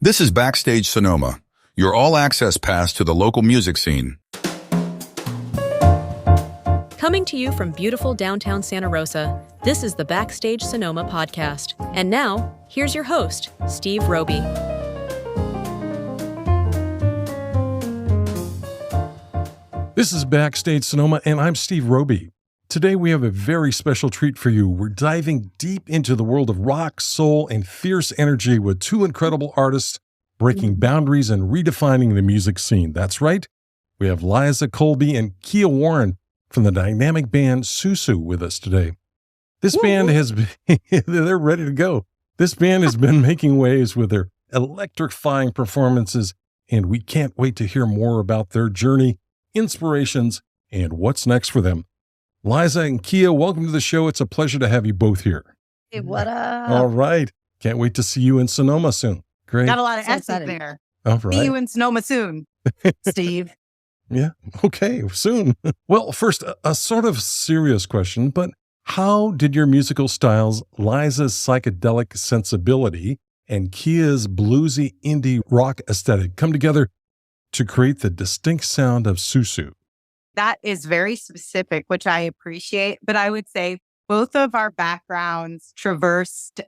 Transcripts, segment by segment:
This is Backstage Sonoma, your all-access pass to the local music scene. Coming to you from beautiful downtown Santa Rosa, this is the Backstage Sonoma podcast. And now, here's your host, Steve Roby. This is Backstage Sonoma, and I'm Steve Roby. Today we have a very special treat for you. We're diving deep into the world of rock, soul, and fierce energy with two incredible artists breaking boundaries and redefining the music scene. That's right. We have Liza Colby and Kia Warren from the dynamic band SUSU with us today. This band has been, they're ready to go. This band has been making waves with their electrifying performances, and we can't wait to hear more about their journey, inspirations, and what's next for them. Liza and Kia, welcome to the show. It's a pleasure to have you both here. Hey, what up? All right. Can't wait to see you in Sonoma soon. Great. Got a lot of S's there. All right. See you in Sonoma soon, Steve. Yeah. Okay. Soon. Well, first, a sort of serious question, but how did your musical styles, Liza's psychedelic sensibility and Kia's bluesy indie rock aesthetic, come together to create the distinct sound of SUSU? That is very specific, which I appreciate. But I would say both of our backgrounds traversed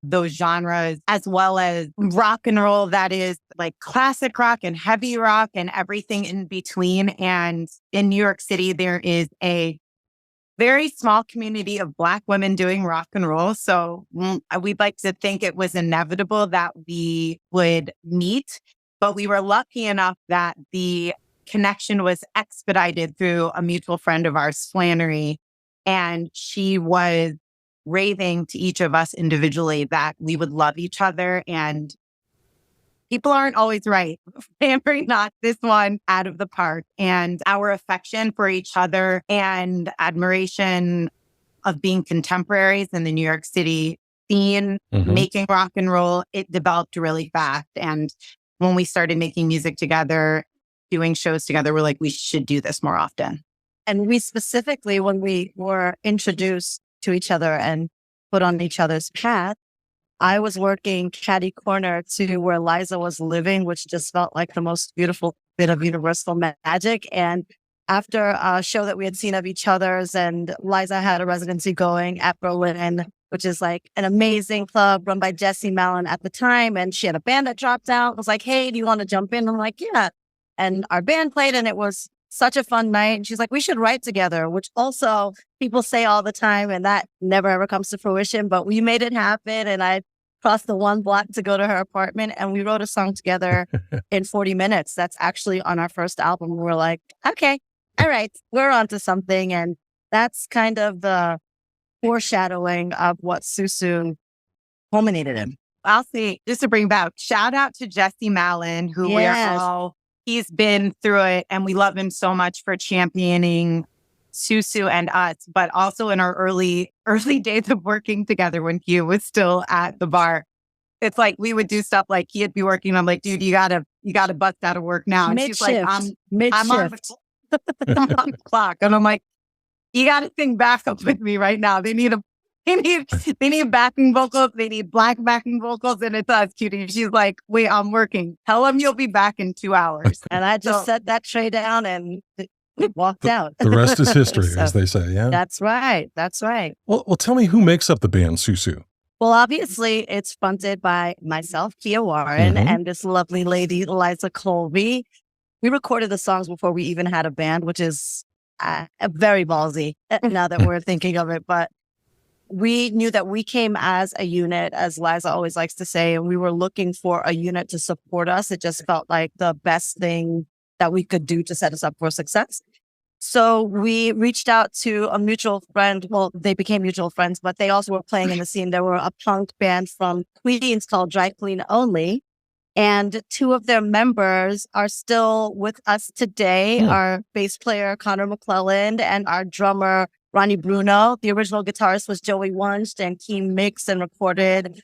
those genres, as well as rock and roll, that is like classic rock and heavy rock and everything in between. And in New York City, there is a very small community of Black women doing rock and roll. So we'd like to think it was inevitable that we would meet, but we were lucky enough that the connection was expedited through a mutual friend of ours, Flannery, and she was raving to each of us individually that we would love each other, and people aren't always right. Flannery knocked this one out of the park, and our affection for each other and admiration of being contemporaries in the New York City scene, making rock and roll, it developed really fast. And when we started making music together, doing shows together, we're like, we should do this more often. And we specifically, when we were introduced to each other and put on each other's path, I was working catty corner to where Liza was living, which just felt like the most beautiful bit of universal magic. And after a show that we had seen of each other's, and Liza had a residency going at Berlin, which is like an amazing club run by Jessie Mallon at the time. And she had a band that dropped out. I was like, hey, do you want to jump in? I'm like, yeah. And our band played, and it was such a fun night. And she's like, we should write together, which also people say all the time, and that never ever comes to fruition. But we made it happen, and I crossed the one block to go to her apartment, and we wrote a song together in 40 minutes. That's actually on our first album. We're like, okay, all right, we're onto something. And that's kind of the foreshadowing of what SUSU culminated in. I'll say, just to bring back, shout out to Jessie Mallon, who he's been through it, and we love him so much for championing SUSU and us, but also in our early days of working together when Kia was still at the bar. It's like we would do stuff like he'd be working. I'm like, dude, you gotta bust out of work now. And she's like, I'm on the clock. And I'm like, you gotta sing backup with me right now. They need backing vocals. They need Black backing vocals, and it's us, cutie. She's like, wait, I'm working. Tell them you'll be back in 2 hours. And I just set that tray down and walked out. The rest is history, as they say. Yeah, that's right. That's right. Well, tell me who makes up the band SUSU. Well, obviously, it's fronted by myself, Kia Warren, and this lovely lady, Liza Colby. We recorded the songs before we even had a band, which is very ballsy now that we're thinking of it. But we knew that we came as a unit, as Liza always likes to say, and we were looking for a unit to support us. It just felt like the best thing that we could do to set us up for success. So we reached out to a mutual friend. Well, they became mutual friends, but they also were playing in the scene. There were a punk band from Queens called Dry Clean Only. And two of their members are still with us today. Our bass player, Connor McClelland, and our drummer, Ronnie Bruno. The original guitarist was Joey Wunsch, and he mixed and recorded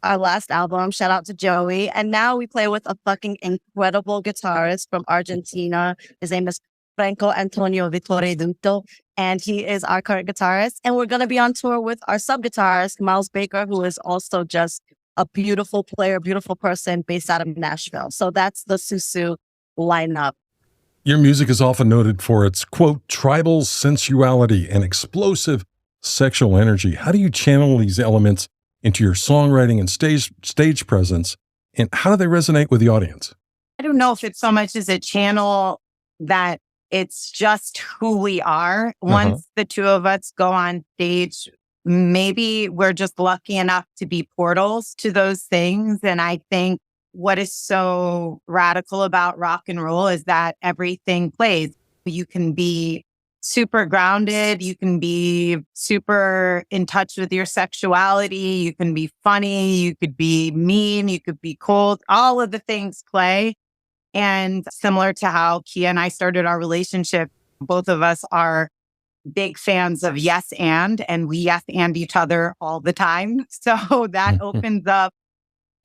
our last album. Shout out to Joey. And now we play with a fucking incredible guitarist from Argentina. His name is Franco Antonio Vittore Duto, and he is our current guitarist. And we're going to be on tour with our sub-guitarist, Miles Baker, who is also just a beautiful player, beautiful person based out of Nashville. So that's the SUSU lineup. Your music is often noted for its, quote, tribal sensuality and explosive sexual energy. How do you channel these elements into your songwriting and stage presence, and how do they resonate with the audience? I don't know if it's so much as a channel that it's just who we are. Once the two of us go on stage, maybe we're just lucky enough to be portals to those things. And I think what is so radical about rock and roll is that everything plays. You can be super grounded. You can be super in touch with your sexuality. You can be funny. You could be mean. You could be cold. All of the things play. And similar to how Kia and I started our relationship, both of us are big fans of yes and we yes and each other all the time. So that opens up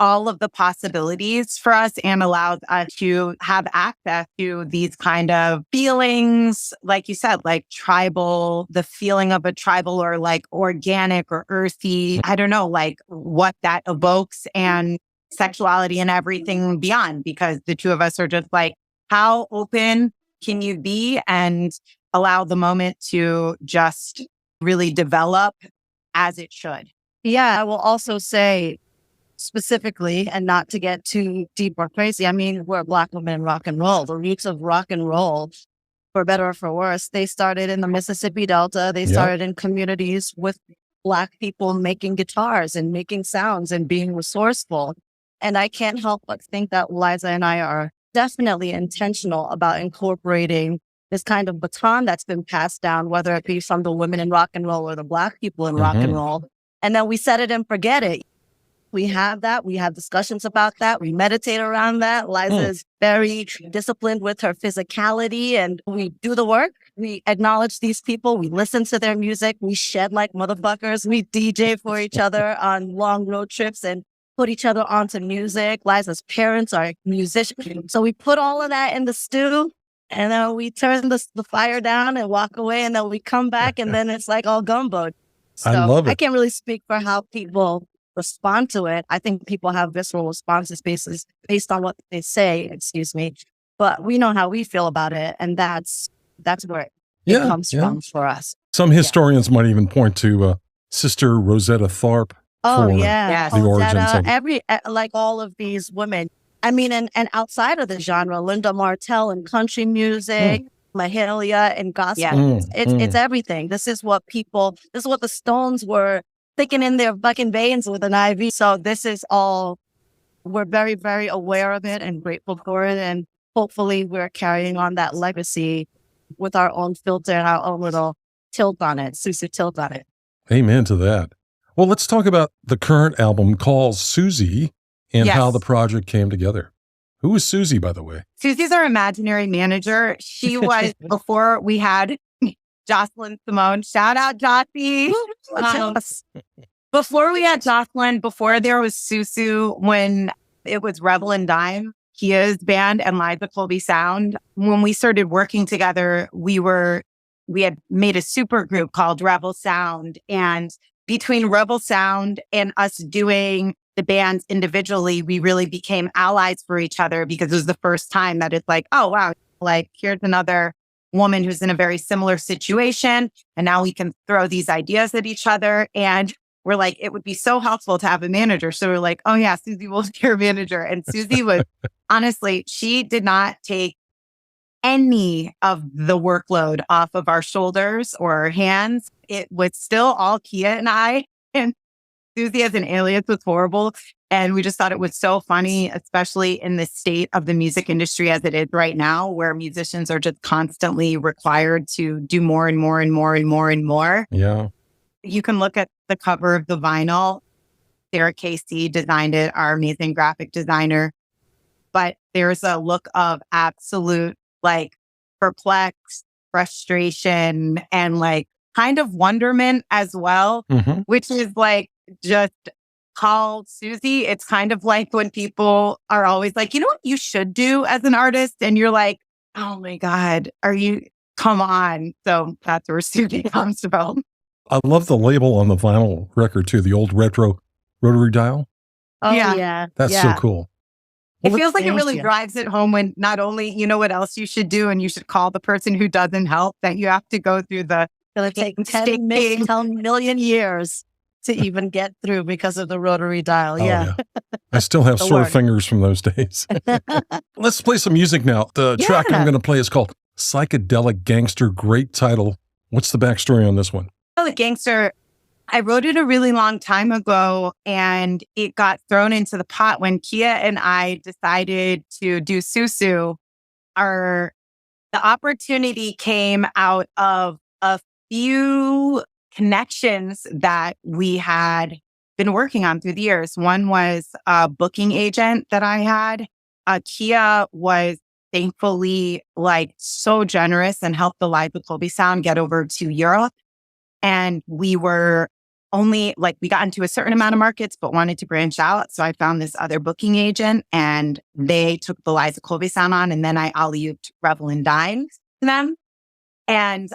all of the possibilities for us and allows us to have access to these kind of feelings, like you said, like tribal, the feeling of a tribal or like organic or earthy. I don't know, like what that evokes and sexuality and everything beyond, because the two of us are just like, how open can you be and allow the moment to just really develop as it should? Yeah, I will also say specifically, and not to get too deep or crazy, I mean, we're Black women in rock and roll. The roots of rock and roll, for better or for worse, they started in the Mississippi Delta. They started in communities with Black people making guitars and making sounds and being resourceful. And I can't help but think that Liza and I are definitely intentional about incorporating this kind of baton that's been passed down, whether it be from the women in rock and roll or the Black people in rock and roll. And then we set it and forget it. We have that. We have discussions about that. We meditate around that. Liza is very disciplined with her physicality, and we do the work. We acknowledge these people. We listen to their music. We shed like motherfuckers. We DJ for each other on long road trips and put each other onto music. Liza's parents are musicians. So we put all of that in the stew, and then we turn the fire down and walk away, and then we come back, and then it's like all gumbo. So I love it. I can't really speak for how people respond to it. I think people have visceral responses based on what they say, but we know how we feel about it, and that's where it comes from for us. Some historians might even point to Sister Rosetta Tharpe for the origins of like all of these women. I mean, and outside of the genre, Linda Martell in country music, Mahalia in gospel. It's everything. This is what the Stones were thinking in their fucking veins with an IV. So this is all, we're very, very aware of it and grateful for it. And hopefully we're carrying on that legacy with our own filter and our own little tilt on it, SUSU tilt on it. Amen to that. Well, let's talk about the current album called Susie and how the project came together. Who is Susie, by the way? Susie's our imaginary manager. She was before we had Jocelyn Simone. Shout out Jossie. Before we had Jocelyn, before there was SUSU, when it was Rebel and Dime, Kia's band and Liza Colby Sound. When we started working together, we had made a super group called Rebel Sound. And between Rebel Sound and us doing the bands individually, we really became allies for each other, because it was the first time that it's like, oh, wow, like here's another woman who's in a very similar situation. And now we can throw these ideas at each other. And we're like, it would be so helpful to have a manager. So we're like, oh yeah, Susie will be your manager. And Susie was, honestly, she did not take any of the workload off of our shoulders or our hands. It was still all Kia and I. And Susie as an alias was horrible. And we just thought it was so funny, especially in the state of the music industry as it is right now, where musicians are just constantly required to do more and more and more and more and more. Yeah. You can look at the cover of the vinyl. Sarah Casey designed it, our amazing graphic designer. But there's a look of absolute like perplexed frustration and like kind of wonderment as well, which is like just called Susie. It's kind of like when people are always like, you know what you should do as an artist? And you're like, oh my God, come on. So that's where Susie comes from. I love the label on the vinyl record too, the old retro rotary dial. Oh, Yeah. yeah. That's yeah. so cool. It Well, feels like it Thank really you. drives it home when not only you know what else you should do and you should call the person who doesn't help, that you have to go through the It's going to take 10 painstaking- 10 million years to even get through because of the rotary dial. Oh, Yeah. I still have The sore word. fingers from those days. Let's play some music now. The track I'm Yeah. going to play is called Psychedelic Gangster. Great title. What's the backstory on this one? Oh, the gangster. I wrote it a really long time ago and it got thrown into the pot when Kia and I decided to do SUSU. The opportunity came out of a few connections that we had been working on through the years. One was a booking agent that I had. Kia was thankfully like so generous and helped the Liza Colby sound get over to Europe. And we were only like, we got into a certain amount of markets, but wanted to branch out. So I found this other booking agent and they took the Liza Colby sound on. And then I alley-ooped Revel and Dine to them. And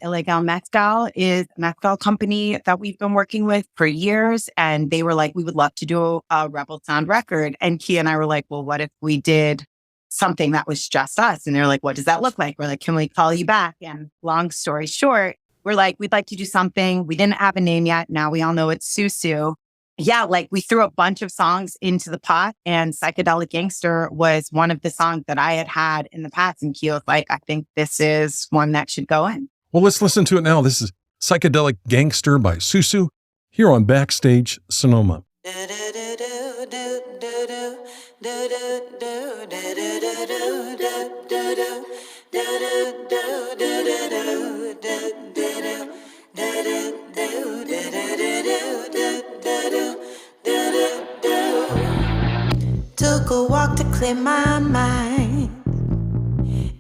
Ilegal Mezcal is a mezcal company that we've been working with for years. And they were like, we would love to do a Rebel Sound record. And Kia and I were like, well, what if we did something that was just us? And they're like, what does that look like? We're like, can we call you back? And long story short, we're like, we'd like to do something. We didn't have a name yet. Now we all know it's SUSU. Yeah, like we threw a bunch of songs into the pot and Psychedelic Gangster was one of the songs that I had in the past. And Kia was like, I think this is one that should go in. Well, let's listen to it now. This is Psychedelic Gangster by SUSU here on Backstage Sonoma. Took a walk to clear my mind.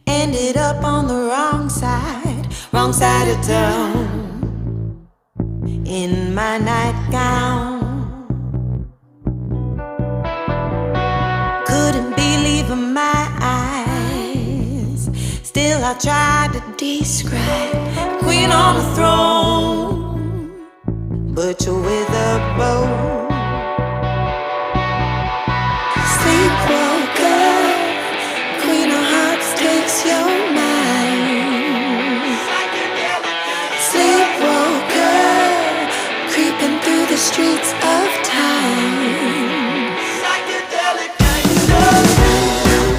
Ended up on the wrong side of town. In my nightgown. Couldn't believe my eyes. Still I tried to describe Queen on the throne, butcher with a bow. Sleepwalker, Queen of Hearts takes your mind. Sleepwalker, creeping through the streets of time. Psychedelic gangster.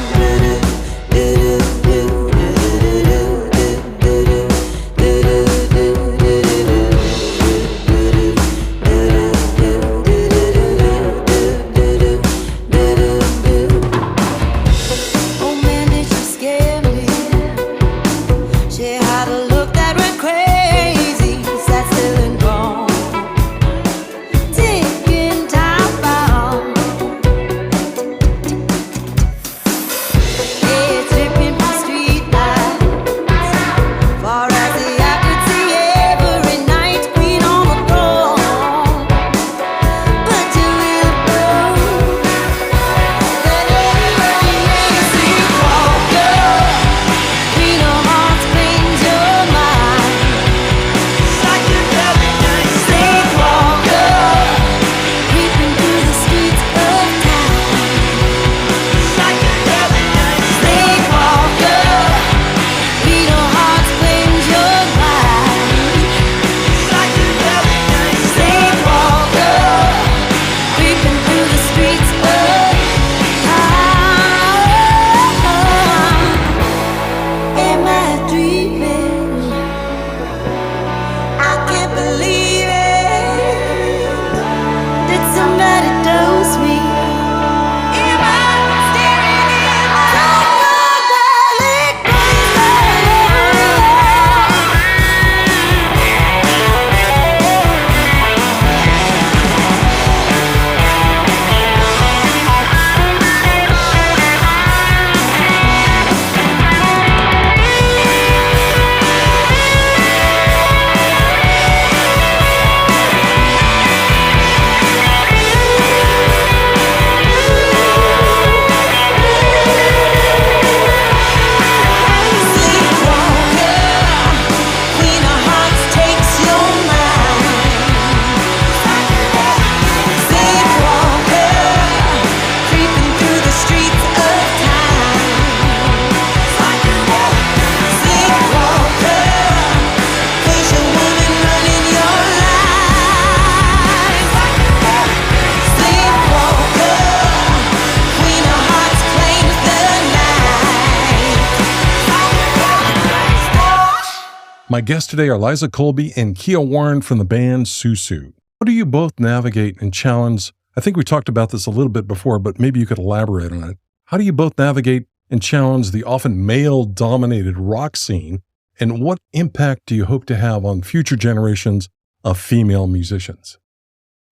My guests today are Liza Colby and Kia Warren from the band SUSU. How do you both navigate and challenge? I think we talked about this a little bit before, but maybe you could elaborate on it. How do you both navigate and challenge the often male-dominated rock scene? And what impact do you hope to have on future generations of female musicians?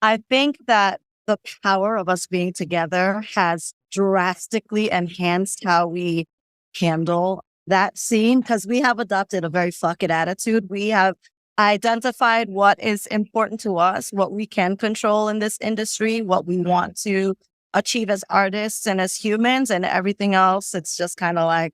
I think that the power of us being together has drastically enhanced how we handle that scene, because we have adopted a very fuck it attitude. We have identified what is important to us, what we can control in this industry, what we want to achieve as artists and as humans, and everything else, it's just kind of like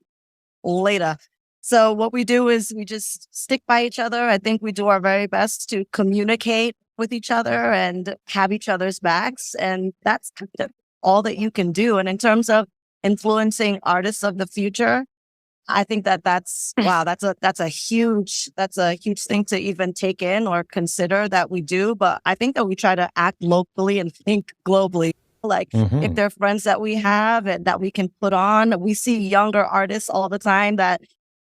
later. So what we do is we just stick by each other. I think we do our very best to communicate with each other and have each other's backs. And that's kind of all that you can do. And in terms of influencing artists of the future, I think that's a huge thing to even take in or consider that we do. But I think that we try to act locally and think globally. Like if they're friends that we have and that we can put on, we see younger artists all the time that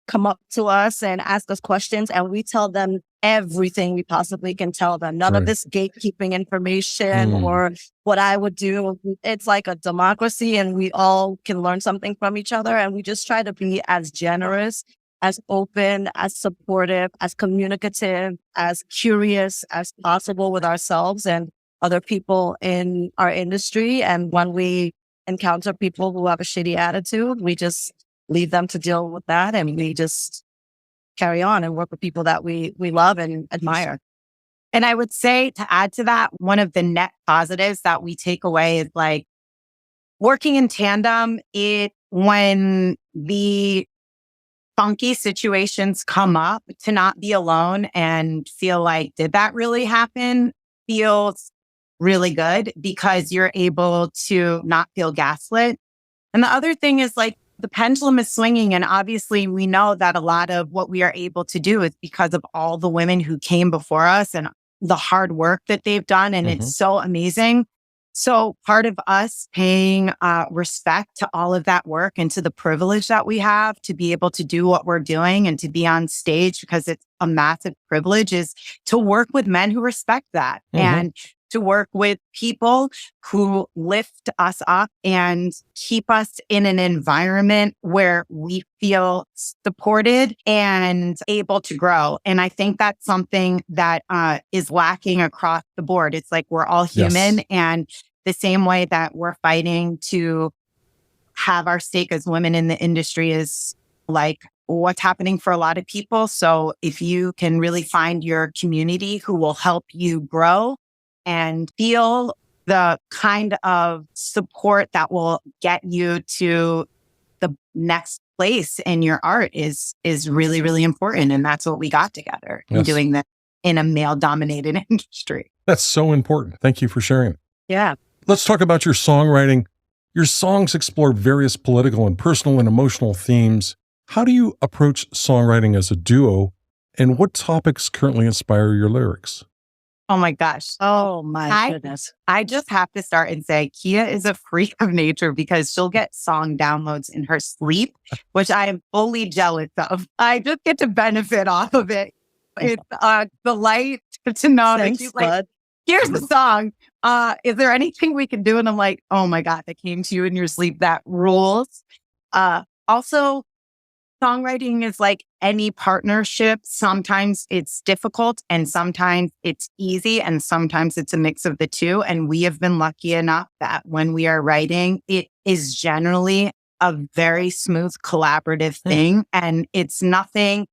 come up to us and ask us questions, and we tell them everything we possibly can tell them. None of this gatekeeping information or what I would do. It's like a democracy, and we all can learn something from each other. And we just try to be as generous, as open, as supportive, as communicative, as curious as possible with ourselves and other people in our industry. And when we encounter people who have a shitty attitude, we just leave them to deal with that, and we just carry on and work with people that we love and admire. And I would say, to add to that, one of the net positives that we take away is like working in tandem. When the funky situations come up, to not be alone and feel like, did that really happen? Feels really good, because you're able to not feel gaslit. And the other thing is, like, the pendulum is swinging. And obviously we know that a lot of what we are able to do is because of all the women who came before us and the hard work that they've done. And it's so amazing. So part of us paying respect to all of that work and to the privilege that we have to be able to do what we're doing and to be on stage, because it's a massive privilege, is to work with men who respect that and to work with people who lift us up and keep us in an environment where we feel supported and able to grow. And I think that's something that is lacking across the board. It's like we're all human, and the same way that we're fighting to have our stake as women in the industry is like what's happening for a lot of people. So if you can really find your community who will help you grow and feel the kind of support that will get you to the next place in your art is really, really important. And that's what we got together in doing that in a male-dominated industry. That's so important. Thank you for sharing it. Yeah. Let's talk about your songwriting. Your songs explore various political and personal and emotional themes. How do you approach songwriting as a duo, and what topics currently inspire your lyrics? Oh my gosh. Oh my goodness. I just have to start and say Kia is a freak of nature, because she'll get song downloads in her sleep, which I am fully jealous of. I just get to benefit off of it. It's a delight to know that she's like, here's the song. Is there anything we can do? And I'm like, oh my God, that came to you in your sleep. That rules. Also, songwriting is like any partnership. Sometimes it's difficult and sometimes it's easy and sometimes it's a mix of the two. And we have been lucky enough that when we are writing, it is generally a very smooth collaborative thing. And it's nothing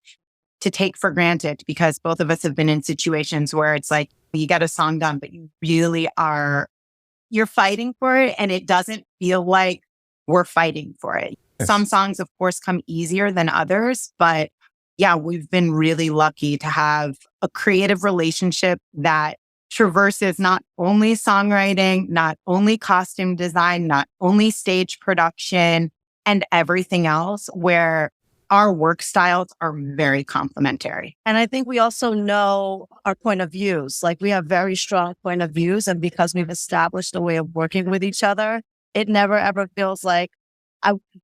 to take for granted, because both of us have been in situations where it's like, you get a song done, but you really you're fighting for it. And it doesn't feel like we're fighting for it. Some songs, of course, come easier than others, but yeah, we've been really lucky to have a creative relationship that traverses not only songwriting, not only costume design, not only stage production, and everything else, where our work styles are very complementary. And I think we also know our point of views. Like, we have very strong point of views, and because we've established a way of working with each other, it never ever feels like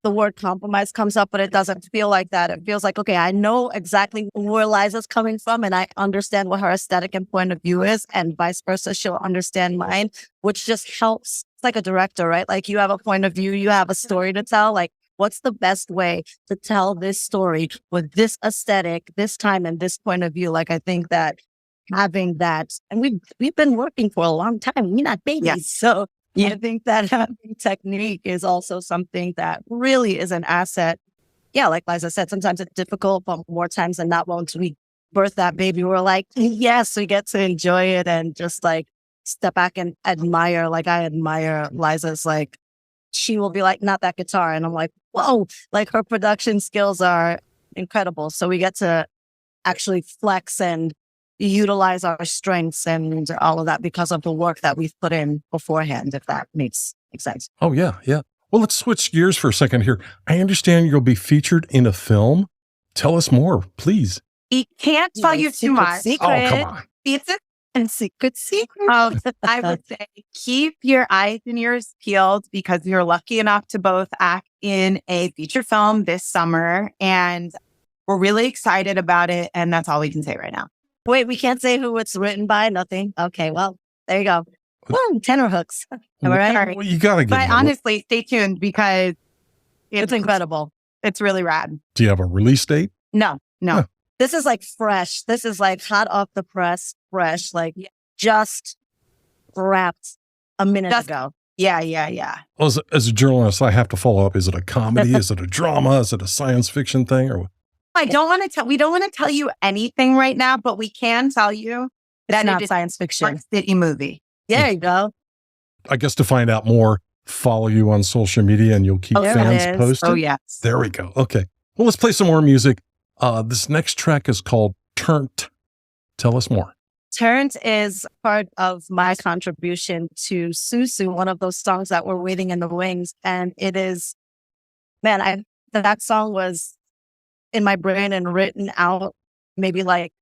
the word compromise comes up, but it doesn't feel like that. It feels like, okay, I know exactly where Liza's coming from and I understand what her aesthetic and point of view is, and vice versa. She'll understand mine, which just helps. It's like a director, right? Like you have a point of view, you have a story to tell. Like, what's the best way to tell this story with this aesthetic, this time, and this point of view? Like, I think that having that, and we've been working for a long time. We're not babies. Yes. So I think that having technique is also something that really is an asset. Yeah, like Liza said, sometimes it's difficult, but more times than not, once we birth that baby, we're like, yes, we get to enjoy it and just like step back and admire. Like I admire Liza's, like, she will be like, not that guitar. And I'm like, whoa, like her production skills are incredible. So we get to actually flex and utilize our strengths and all of that because of the work that we've put in beforehand, if that makes sense. Oh, yeah, yeah. Well, let's switch gears for a second here. I understand you'll be featured in a film. Tell us more, please. We can't tell you too much. Oh, come on. It's a secret. I would say keep your eyes and ears peeled because you're lucky enough to both act in a feature film this summer. And we're really excited about it. And that's all we can say right now. Wait, we can't say who it's written by? Nothing? Okay, well, there you go. Woo, tenor hooks. Am I right? Well, you got to get But honestly, stay tuned because It's incredible. It's really rad. Do you have a release date? No. Huh. This is like fresh. This is like hot off the press, fresh, like just wrapped a minute ago. Yeah. Well, as a journalist, I have to follow up. Is it a comedy? Is it a drama? Is it a science fiction thing? Or We don't want to tell you anything right now, but we can tell you that It's not it is science a fiction. Park City movie. There you go. I guess to find out more, follow you on social media and you'll keep Oh, there it fans is. posted. Oh, yes. There we go. Okay. Well, let's play some more music. This next track is called Turnt. Tell us more. Turnt is part of my contribution to SUSU, one of those songs that were waiting in the wings. And it is, man, that song was in my brain and written out maybe like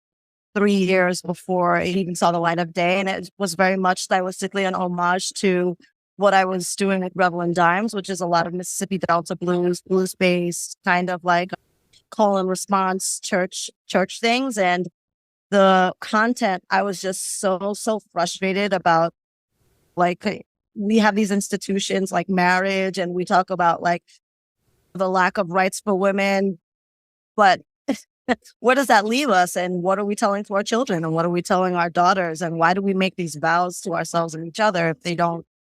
3 years before it even saw the light of day. And it was very much stylistically an homage to what I was doing with Revel and Dimes, which is a lot of Mississippi Delta blues-based, kind of like call and response church things. And the content, I was just so frustrated about. Like, we have these institutions like marriage, and we talk about like the lack of rights for women, but where does that leave us? And what are we telling to our children? And what are we telling our daughters? And why do we make these vows to ourselves and each other if they're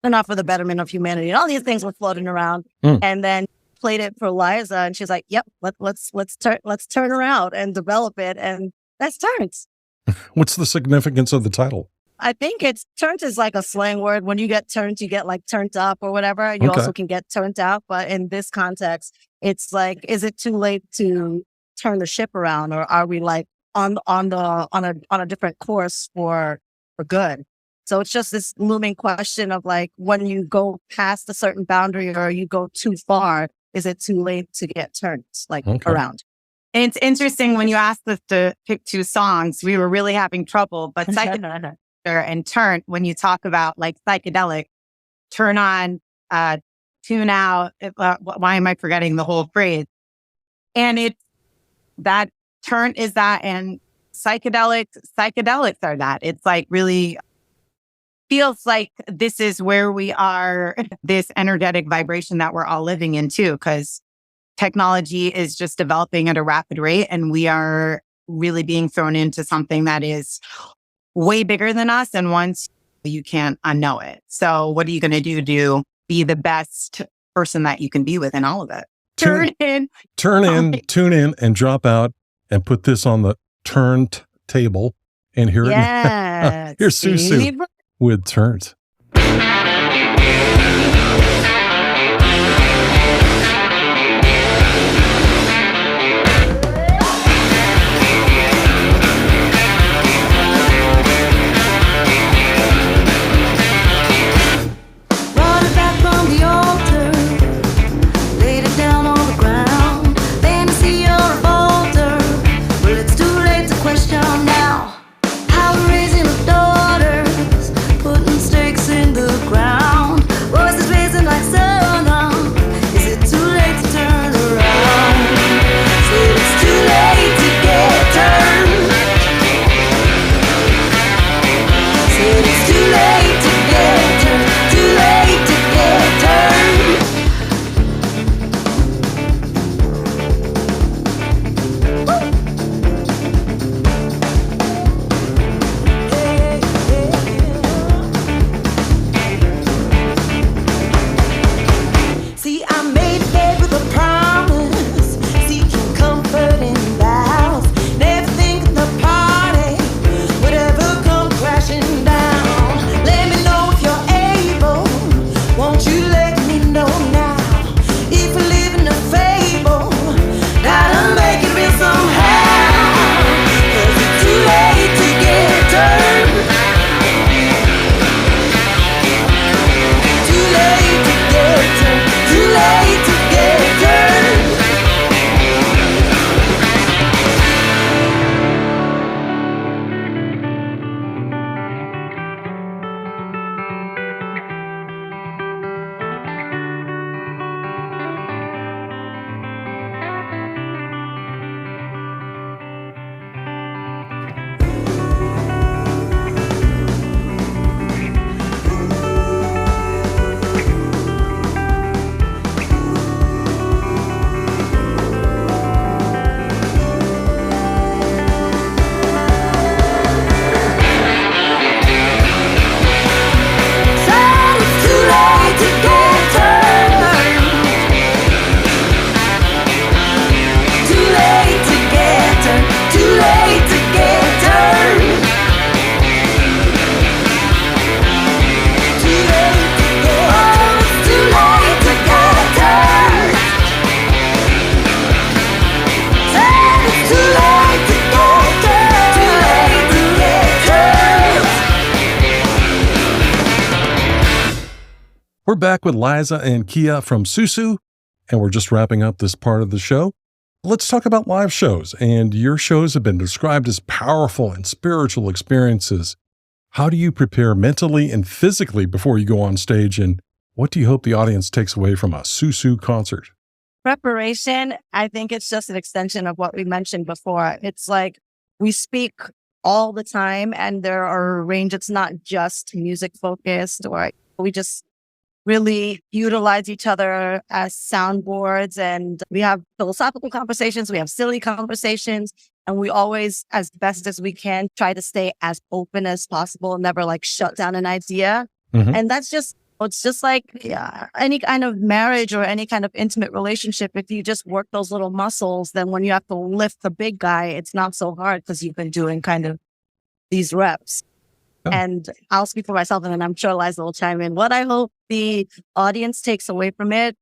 not for the betterment of humanity? And all these things were floating around. And then played it for Liza, and she's like, "Yep, let's turn around and develop it." And that's Turnt. What's the significance of the title? I think Turnt is like a slang word. When you get turned, you get like turned up or whatever. You also can get turned out. But in this context, it's like, is it too late to turn the ship around, or are we like on a different course for good? So it's just this looming question of like, when you go past a certain boundary or you go too far, is it too late to get turned around? And it's interesting when you asked us to pick two songs, we were really having trouble. But psychedelic and Turnt, when you talk about like psychedelic, turn on, tune out. Why am I forgetting the whole phrase? And it's that Turnt is that, and psychedelics are that. It's like really feels like this is where we are, this energetic vibration that we're all living in too, because technology is just developing at a rapid rate, and we are really being thrown into something that is way bigger than us. And once you can't unknow it. So what are you going to do to be the best person that you can be within all of it? Tune in, tune in, and drop out, and put this on the Turnt table and hear it. Here's SUSU with Turnt. Now, how we're raising our daughters, putting stakes in the ground. bed with a promise, seeking comfort in vows. Never thinking the party would ever come crashing down. Let me know if you're able. Won't you let me know now? If we live in a fable, gotta make it real somehow. 'Cause it's too late to get turned. Too late to get turned. Too late to get turned. Said it's too late to get turned. Too late to get turned. Too late to get turned. Too late to get turned. It's too late to get turned. Said it's too late to get turned. Too late to get turned. We're back with Liza and Kia from SUSU, and we're just wrapping up this part of the show. Let's talk about live shows. And your shows have been described as powerful and spiritual experiences. How do you prepare mentally and physically before you go on stage? And what do you hope the audience takes away from a SUSU concert? Preparation, I think it's just an extension of what we mentioned before. It's like we speak all the time and there are a range. It's not just music focused, or we just really utilize each other as soundboards, and we have philosophical conversations, we have silly conversations, and we always, as best as we can, try to stay as open as possible, never like shut down an idea. Mhm. And that's just, it's just like any kind of marriage or any kind of intimate relationship. If you just work those little muscles, then when you have to lift the big guy, it's not so hard because you've been doing kind of these reps. Oh. And I'll speak for myself, and then I'm sure Liza will chime in. What I hope the audience takes away from it,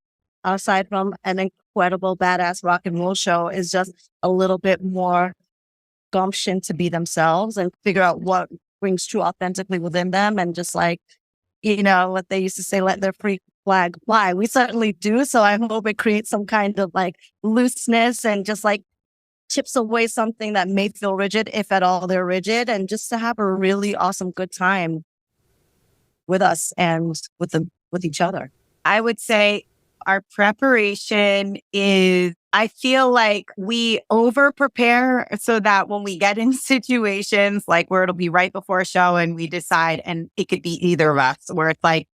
aside from an incredible badass rock and roll show, is just a little bit more gumption to be themselves and figure out what rings true authentically within them, and just like, you know, what they used to say, let their free flag fly. We certainly do. So I hope it creates some kind of like looseness and just like chips away something that may feel rigid, if at all they're rigid, and just to have a really awesome good time with us and with each other. I would say our preparation is, I feel like we over prepare so that when we get in situations like where it'll be right before a show and we decide, and it could be either of us, where it's like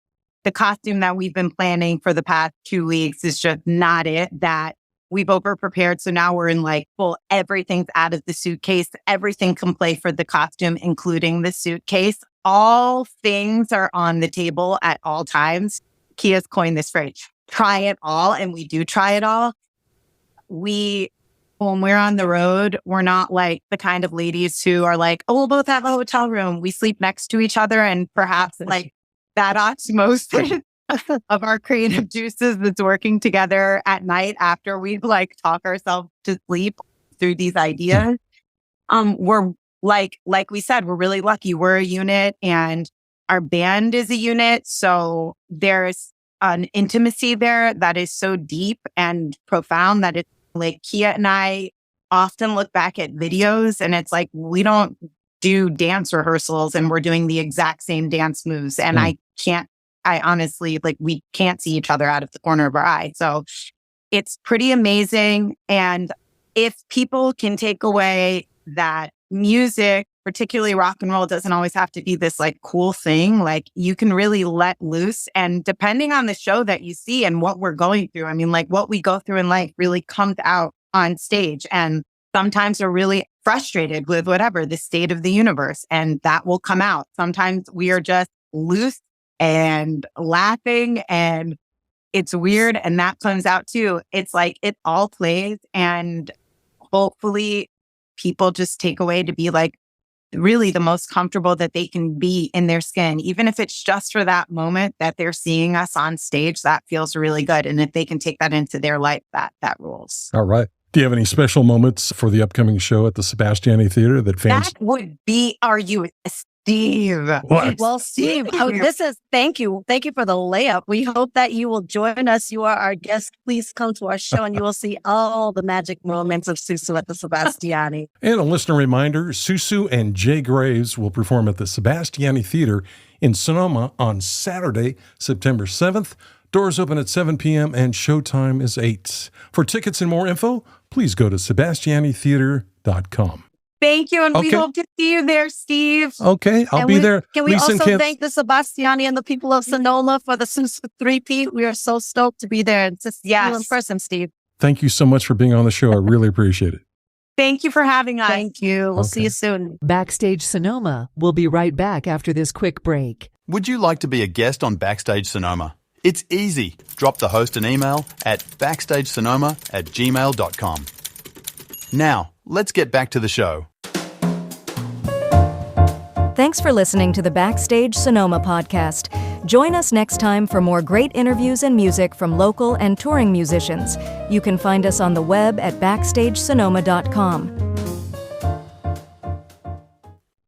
the costume that we've been planning for the past 2 weeks is just not it, that we've over prepared. So now we're in like full, everything's out of the suitcase. Everything can play for the costume, including the suitcase. All things are on the table at all times. Kia's coined this phrase, try it all. And we do try it all. When we're on the road, we're not like the kind of ladies who are like, oh, we'll both have a hotel room. We sleep next to each other, and perhaps like that osmosis of our creative juices that's working together at night after we like talk ourselves to sleep through these ideas. We're like we said, we're really lucky. We're a unit and our band is a unit. So there's an intimacy there that is so deep and profound that it's like Kia and I often look back at videos and it's like, we don't do dance rehearsals and we're doing the exact same dance moves. And I honestly, like, we can't see each other out of the corner of our eye. So it's pretty amazing. And if people can take away that music, particularly rock and roll, doesn't always have to be this like cool thing. Like you can really let loose. And depending on the show that you see and what we're going through, I mean, like what we go through in life really comes out on stage. And sometimes we're really frustrated with whatever the state of the universe, and that will come out. Sometimes we are just loose and laughing and it's weird. And that comes out too. It's like it all plays, and hopefully people just take away to be like really the most comfortable that they can be in their skin. Even if it's just for that moment that they're seeing us on stage, that feels really good. And if they can take that into their life, that rules. All right. Do you have any special moments for the upcoming show at the Sebastiani Theater that fans... That would be, are you, Steve? What? Well, Steve, thank you. Thank you for the layup. We hope that you will join us. You are our guest. Please come to our show and you will see all the magic moments of SUSU at the Sebastiani. And a listener reminder, SUSU and Jay Graves will perform at the Sebastiani Theater in Sonoma on Saturday, September 7th. Doors open at 7 p.m. and showtime is 8. For tickets and more info, please go to sebastianitheater.com. Thank you, and we hope to see you there, Steve. Okay, I'll be there. Can we also thank the Sebastiani and the people of Sonoma for the SUSU 3P? We are so stoked to be there and to see you in person, Steve. Thank you so much for being on the show. I really appreciate it. Thank you for having us. Thank you. We'll see you soon. Backstage Sonoma. We'll be right back after this quick break. Would you like to be a guest on Backstage Sonoma? It's easy. Drop the host an email at backstagesonoma@gmail.com. Now, let's get back to the show. Thanks for listening to the Backstage Sonoma podcast. Join us next time for more great interviews and music from local and touring musicians. You can find us on the web at backstagesonoma.com.